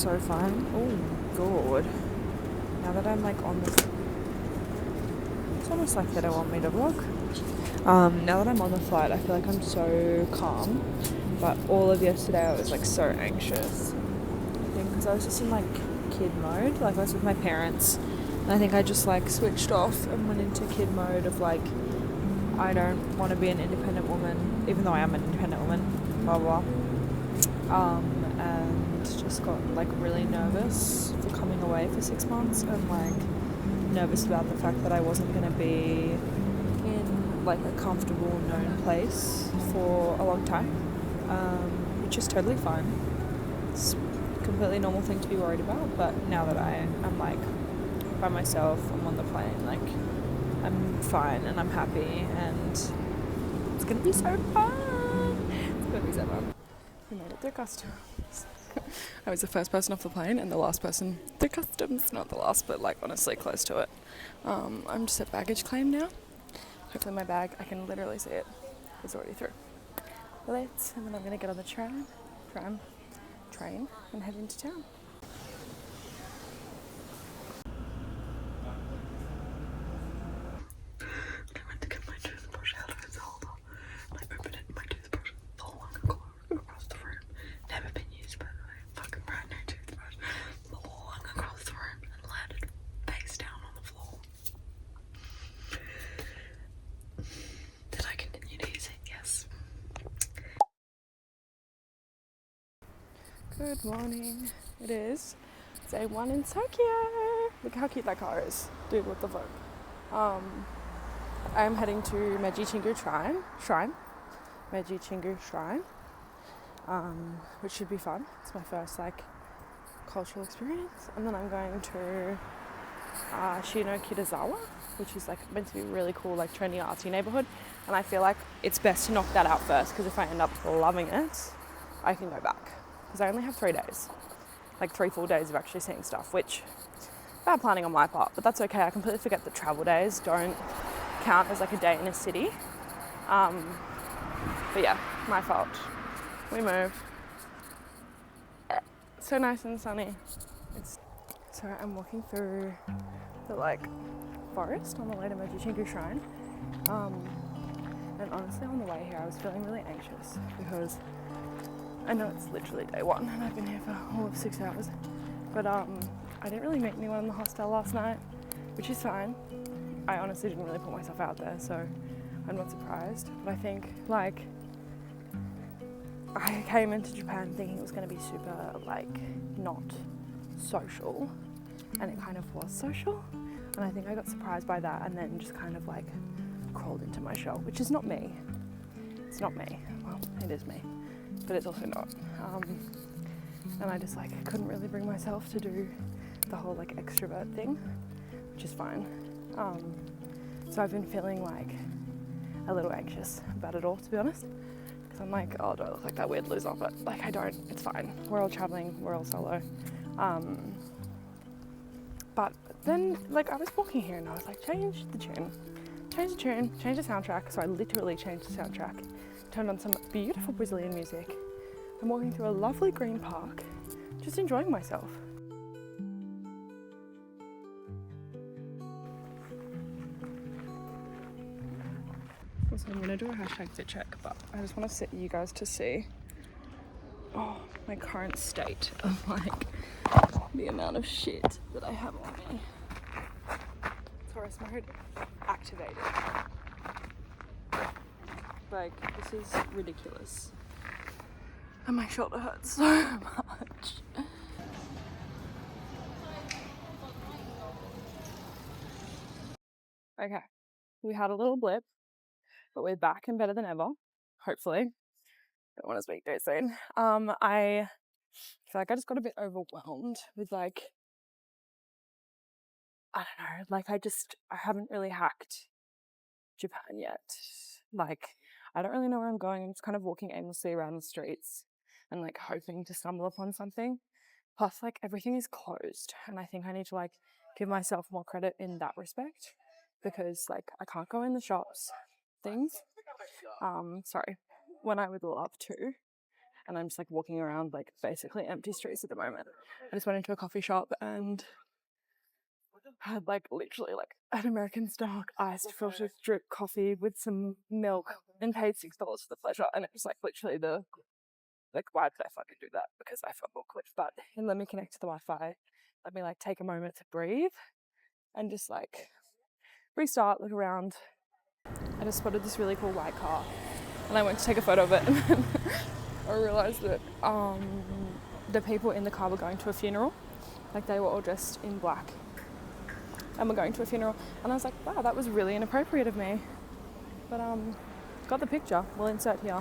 so fun. Oh, God. Now that I'm like on this, it's almost like they don't want me to vlog. Now that I'm on the flight, I feel like I'm so calm. But all of yesterday, I was like so anxious. I think because I was just in like kid mode. Like I was with my parents, and I think I just like switched off and went into kid mode of like, I don't want to be an independent woman, even though I am an independent woman. Blah blah. And just got like really nervous for coming away for 6 months, and like nervous about the fact that I wasn't going to be in like a comfortable known place for a long time, which is totally fine. It's a completely normal thing to be worried about, but now that I'm like by myself, I'm on the plane, like I'm fine and I'm happy, and it's going to be so fun. It's going to be so fun. We made it through customs. I was the first person off the plane and the last person through customs. Not the last, but like honestly close to it. I'm just at baggage claim now. Hopefully my bag, I can literally see it, is already through. And then I'm going to get on the train and head into town. I went to get my toothbrush out of its holder. I opened it, my toothbrush falling across the room. Never been used, by the way. Fucking brand new toothbrush. Falling across the room and landed face down on the floor. Did I continue to use it? Yes. Good morning. It is day 1 in Tokyo. Look how cute that car is. Dude, what the fuck? I'm heading to Meiji Chingu Shrine, which should be fun. It's my first like cultural experience. And then I'm going to Shino Kitazawa, which is like meant to be really cool, like trendy artsy neighborhood. And I feel like it's best to knock that out first, because if I end up loving it, I can go back. Because I only have 3 days, like 3 full days of actually seeing stuff, which bad planning on my part, but that's okay. I completely forget that travel days don't count as like a day in a city. But yeah, my fault. We move. So nice and sunny. So I'm walking through the like forest on the way to Meiji Chingu Shrine. And honestly, on the way here, I was feeling really anxious because I know it's literally day 1 and I've been here for all of 6 hours. But I didn't really meet anyone in the hostel last night, which is fine. I honestly didn't really put myself out there, so I'm not surprised. But I think like I came into Japan thinking it was going to be super like not social, and it kind of was social. And I think I got surprised by that, and then just kind of like crawled into my shell, which is not me. It's not me. Well, it is me, but it's also not. And I just like couldn't really bring myself to do the whole like extrovert thing, which is fine. So I've been feeling like a little anxious about it all, to be honest, because I'm like, oh, do I look like that weird loser? But like I don't. It's fine. We're all traveling. We're all solo. But then like I was walking here and I was like, change the tune, change the soundtrack. So I literally changed the soundtrack, turned on some beautiful Brazilian music. I'm walking through a lovely green park, just enjoying myself. Also, I'm gonna do a hashtag fit check, but I just want to set you guys to see my current state of like the amount of shit that I have on me. Taurus mode activated. Like, this is ridiculous. And my shoulder hurts so much. Okay, we had a little blip, but we're back and better than ever, hopefully. Don't want to speak too soon. I feel like I just got a bit overwhelmed with like, I don't know, like I haven't really hacked Japan yet. Like, I don't really know where I'm going. I'm just kind of walking aimlessly around the streets and like hoping to stumble upon something. Plus, like everything is closed, and I think I need to like give myself more credit in that respect, because like I can't go in the shops, things. Sorry, when I would love to. and I'm just like walking around like basically empty streets at the moment. I just went into a coffee shop and had like literally like an American style iced filtered drip coffee with some milk and paid $6 for the pleasure. And it was like literally the like, why did I fucking do that? Because I felt awkward. But and let me connect to the Wi-Fi. Let me like take a moment to breathe and just like restart, look around. I just spotted this really cool white car and I went to take a photo of it and then I realised that the people in the car were going to a funeral. Like they were all dressed in black and were going to a funeral, and I was like, wow, that was really inappropriate of me. But got the picture. We'll insert here.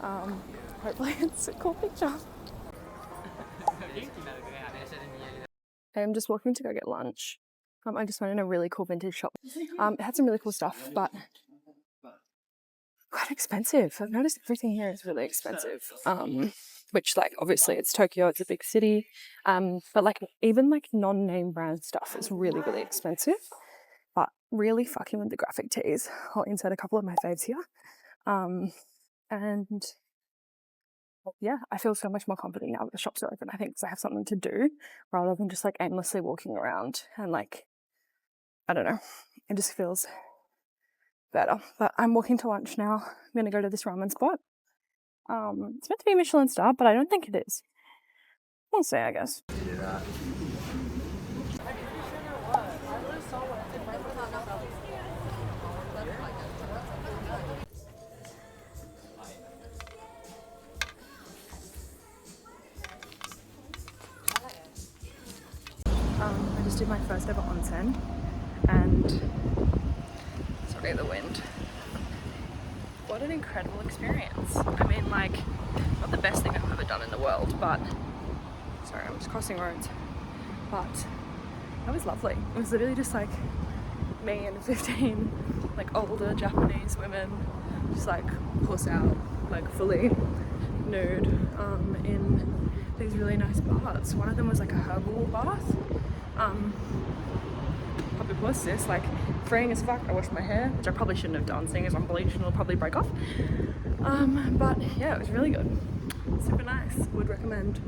Hopefully it's a cool picture. I'm just walking to go get lunch. I just went in a really cool vintage shop. It had some really cool stuff, but quite expensive. I've noticed everything here is really expensive. Which like obviously it's Tokyo, it's a big city. But like even like non-name brand stuff is really, really expensive. But really fucking with the graphic tees. I'll insert a couple of my faves here. And yeah, I feel so much more confident now that the shops are open. I think because I have something to do rather than just like aimlessly walking around and like, I don't know, it just feels better. But I'm walking to lunch now. I'm going to go to this ramen spot. It's meant to be a Michelin star, but I don't think it is. We'll see, I guess. I just did my first ever onsen, and sorry, the wind. What an incredible experience. I mean, like, not the best thing I've ever done in the world, but sorry, I'm just crossing roads. But that was lovely. It was literally just like me and 15 like older Japanese women just like puss out, like fully nude, in these really nice baths. One of them was like a herbal bath. Puppy puss, this like freeing as fuck. I washed my hair, which I probably shouldn't have done, seeing as I'm bleached and it'll probably break off. But yeah, it was really good. Super nice. Would recommend.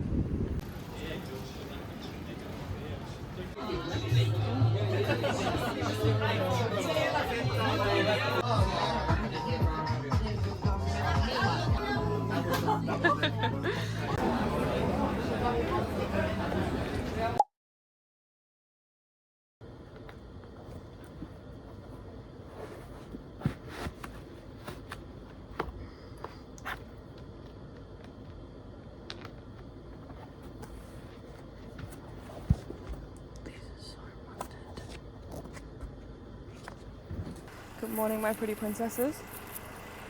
Good morning, my pretty princesses.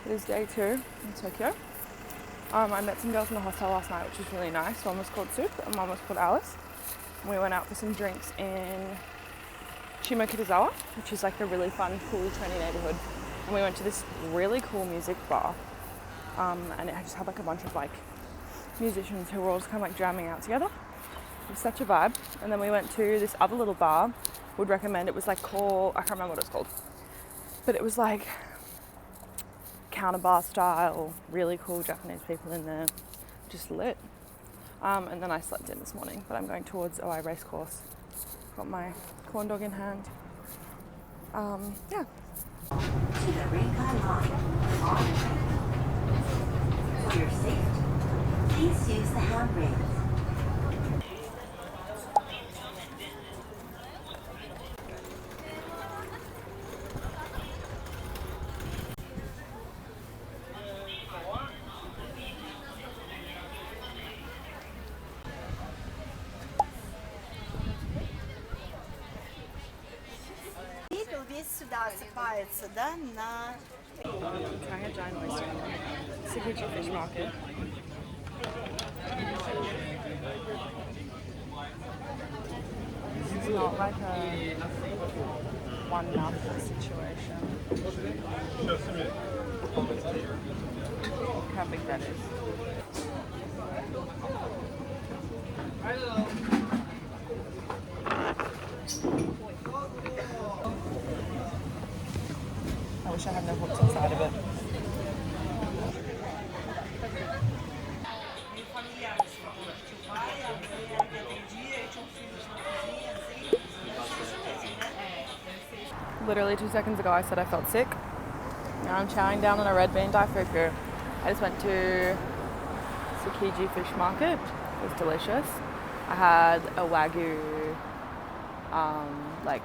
It is day 2 in Tokyo. I met some girls in the hostel last night, which was really nice. One was called Soup and one was called Alice. And we went out for some drinks in Shimokitazawa, which is like a really fun, cool, trendy neighborhood. And we went to this really cool music bar. And it just had like a bunch of like musicians who were all just kind of like jamming out together. It was such a vibe. And then we went to this other little bar. Would recommend. It was like called, I can't remember what it's called, but it was like counter bar style, really cool Japanese people in there, just lit. And then I slept in this morning, but I'm going towards OI Racecourse. Got my corn dog in hand. Yeah. To the Rinkai line. For your safety, please use the handrails. Trying a giant oyster. Signature fish market. This is not like a one mouthful situation. Look how big that is. I wish I had no hooks inside of it. Literally 2 seconds ago I said I felt sick. Now I'm chowing down on a red bean daifuku. I just went to Tsukiji Fish Market. It was delicious. I had a wagyu like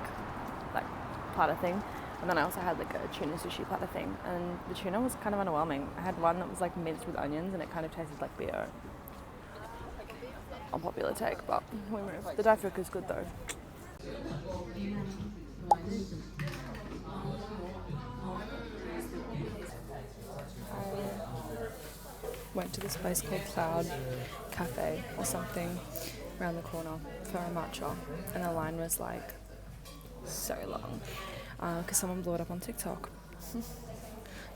platter thing, and then I also had like a tuna sushi platter thing, and the tuna was kind of underwhelming. I had one that was like minced with onions and it kind of tasted like beer. Unpopular take, but we moved. The daifuku is good though. Went to this place called Cloud Cafe or something around the corner for a matcha, and the line was like so long because someone blew it up on TikTok.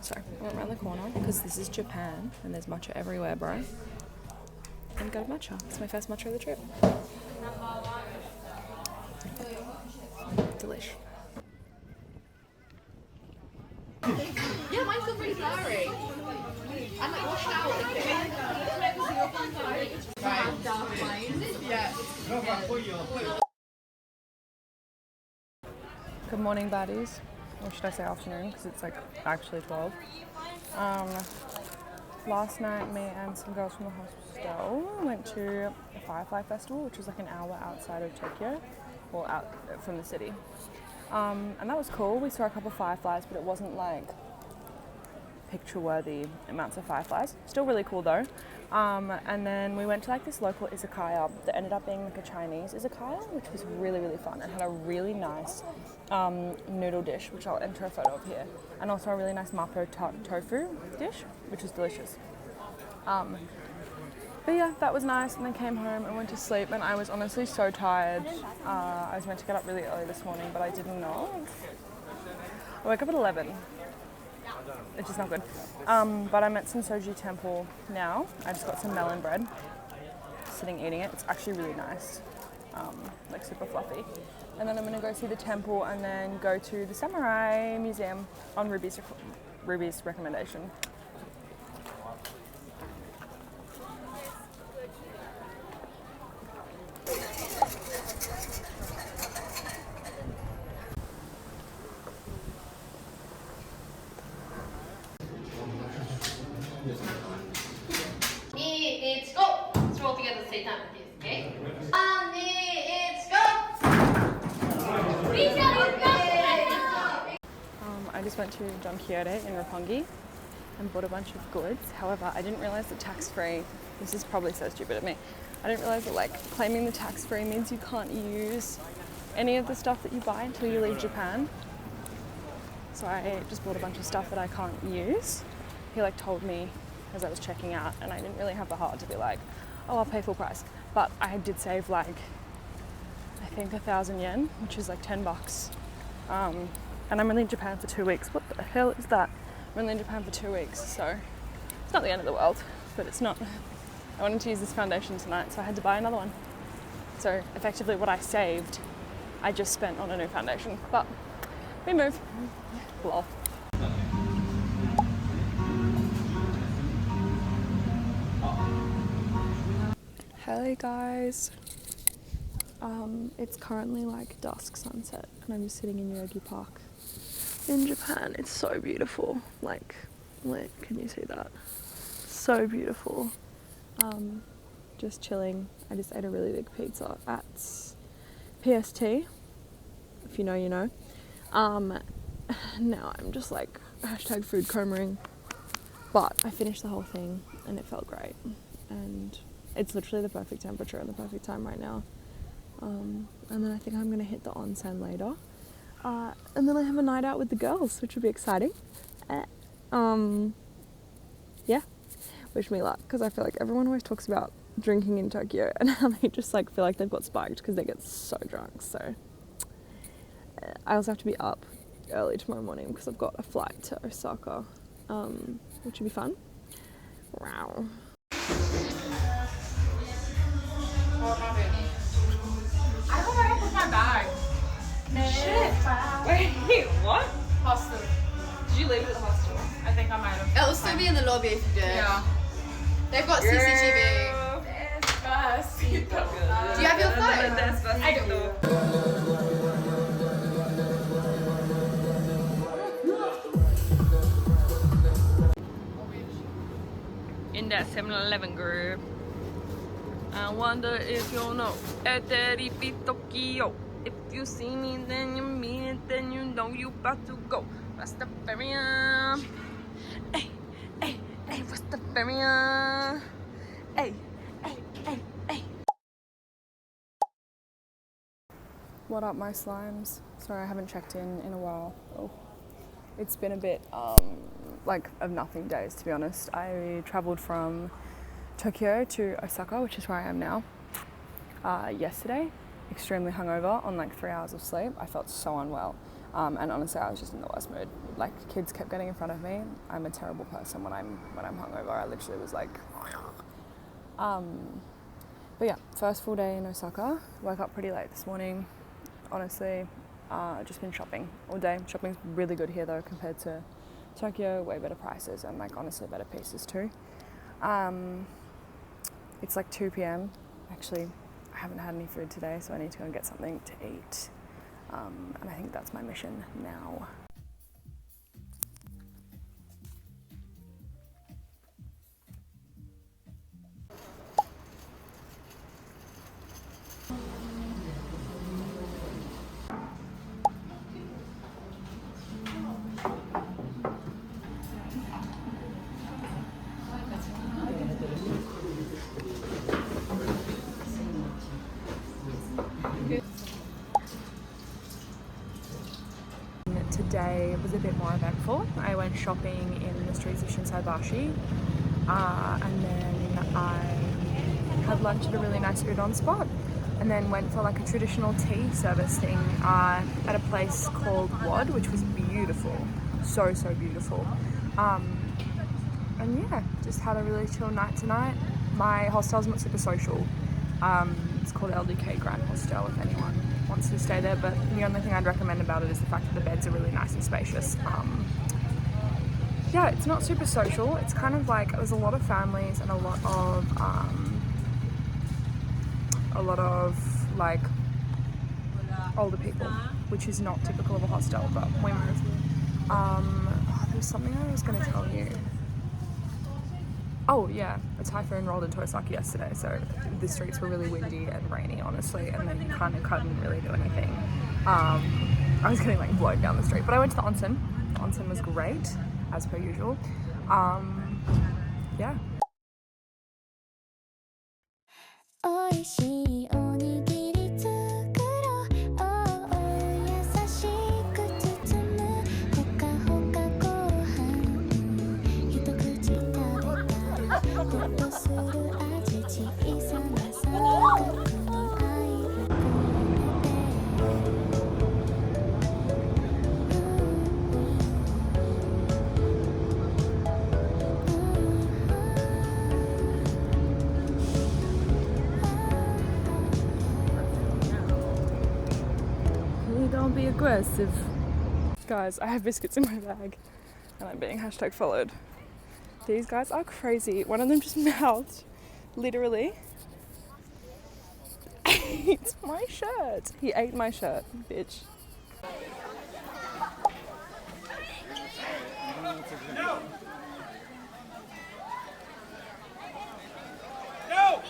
So I went around the corner because this is Japan and there's matcha everywhere, bro. And got a matcha. It's my first matcha of the trip. Delish. Yeah, mine's still pretty flowery. I'm like washed out. Good morning, baddies. Or should I say afternoon, because it's like actually 12. Last night, me and some girls from the hostel went to a Firefly Festival, which was like an hour outside of Tokyo, or out from the city. And that was cool. We saw a couple of fireflies, but it wasn't like picture-worthy amounts of fireflies. Still really cool though. And then we went to like this local izakaya that ended up being like a Chinese izakaya, which was really, really fun. It had a really nice noodle dish, which I'll enter a photo of here, and also a really nice mapo tofu dish, which was delicious. But yeah, that was nice, and then came home and went to sleep, and I was honestly so tired. I was meant to get up really early this morning, but I did not. I woke up at 11. It's just not good. But I'm at Sensoji Temple now. I just got some melon bread, sitting eating it. It's actually really nice, like super fluffy. And then I'm gonna go see the temple and then go to the Samurai Museum on Ruby's recommendation. Scroll together at the same time, please, okay? It's go! I just went to Don Quixote in Roppongi and bought a bunch of goods. However, I didn't realize that tax-free, this is probably so stupid of me, I didn't realize that like claiming the tax-free means you can't use any of the stuff that you buy until you leave Japan. So I just bought a bunch of stuff that I can't use. He like told me as I was checking out, and I didn't really have the heart to be like, oh, I'll pay full price. But I did save like, I think 1,000 yen, which is like $10. And I'm only in Japan for 2 weeks. What the hell is that? I'm only in Japan for 2 weeks, so it's not the end of the world, but it's not. I wanted to use this foundation tonight, so I had to buy another one. So effectively what I saved, I just spent on a new foundation, but we move. Lol. Hey guys, it's currently like dusk sunset and I'm just sitting in Yogi Park in Japan. It's so beautiful, like, can you see that? So beautiful. Just chilling. I just ate a really big pizza at PST, if you know, you know. Now I'm just like hashtag food comaing, but I finished the whole thing and it felt great, and it's literally the perfect temperature and the perfect time right now. And then I think I'm gonna hit the onsen later, and then I have a night out with the girls, which will be exciting. Yeah, wish me luck, because I feel like everyone always talks about drinking in Tokyo and how they just like feel like they've got spiked because they get so drunk. So I also have to be up early tomorrow morning because I've got a flight to Osaka, which will be fun. Wow. I don't know where I put my bag. Shit. Wait, what? Hostel. Did you leave it at the hostel? I think I might have. It'll still be in the lobby if you do. Yeah. They've got CCTV. Do you have your phone? I do. in that 7-Eleven group. I wonder if you'll know. Tokyo. If you see me, then you mean it, then you know you about to go. Rastafarian. Hey, hey, hey, Rastafarian. Hey, hey, hey, hey. What up, my slimes? Sorry, I haven't checked in a while. Oh. It's been a bit like of nothing days, to be honest. I travelled from Tokyo to Osaka, which is where I am now, yesterday. Extremely hungover on like 3 hours of sleep. I felt so unwell, and honestly I was just in the worst mood. Like, kids kept getting in front of me. I'm a terrible person when I'm hungover. I literally was like but yeah, first full day in Osaka. Woke up pretty late this morning. Honestly, just been shopping all day. Shopping's really good here though compared to Tokyo. Way better prices and like honestly better pieces too. It's like 2 p.m. Actually, I haven't had any food today, so I need to go and get something to eat. And I think that's my mission now. Today was a bit more eventful. I went shopping in the streets of Shinsaibashi, and then I had lunch at a really nice udon spot, and then went for like a traditional tea service thing at a place called Wad, which was beautiful, so beautiful. And yeah, just had a really chill night tonight. My hostel's not super social. It's called LDK Grand Hostel if anyone wants to stay there, but the only thing I'd recommend about it is the fact that the beds are really nice and spacious. Yeah, it's not super social. It's kind of like, there's a lot of families and a lot of like older people, which is not typical of a hostel, but we moved. There was something I was going to tell you. Oh yeah, a typhoon rolled into Osaka yesterday, so the streets were really windy and rainy, honestly, and then you kind of couldn't really do anything. I was getting like blown down the street, but I went to the onsen. The onsen was great, as per usual. Yeah. Don't be aggressive. Guys, I have biscuits in my bag and I'm being #followed. These guys are crazy. One of them just mouthed, literally, ate my shirt. He ate my shirt, bitch. No! No!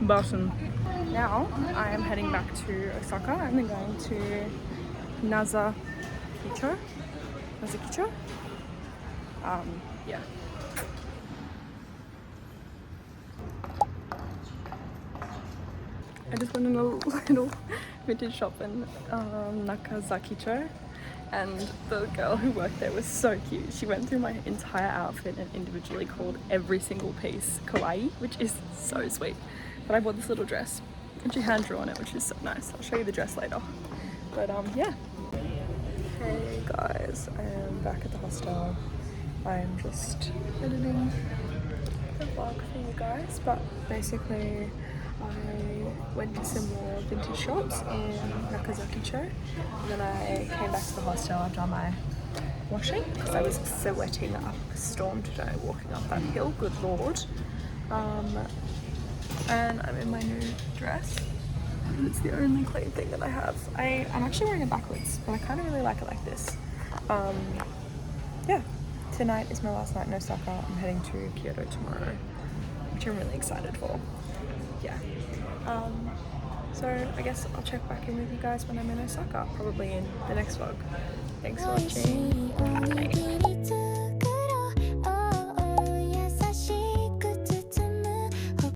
Boston. Now I am heading back to Osaka. I'm going to Nazakicho. Yeah. I just went in a little vintage shop in Nakazakicho, and the girl who worked there was so cute. She went through my entire outfit and individually called every single piece kawaii, which is so sweet. But I bought this little dress and she hand drew on it, which is so nice. I'll show you the dress later. But yeah. Hey guys, I am back at the hostel. I'm just editing the vlog for you guys, but basically I went to some more vintage shops in Nakazakicho, and then I came back to the hostel. I've done my washing because I was sweating up a storm today walking up that hill, good lord. And I'm in my new dress. It's the only clean thing that I have. I'm actually wearing it backwards, but I kind of really like it like this. Yeah, tonight is my last night in Osaka. I'm heading to Kyoto tomorrow, which I'm really excited for. Yeah. So I guess I'll check back in with you guys when I'm in Osaka, probably in the next vlog. Thanks for watching. Bye.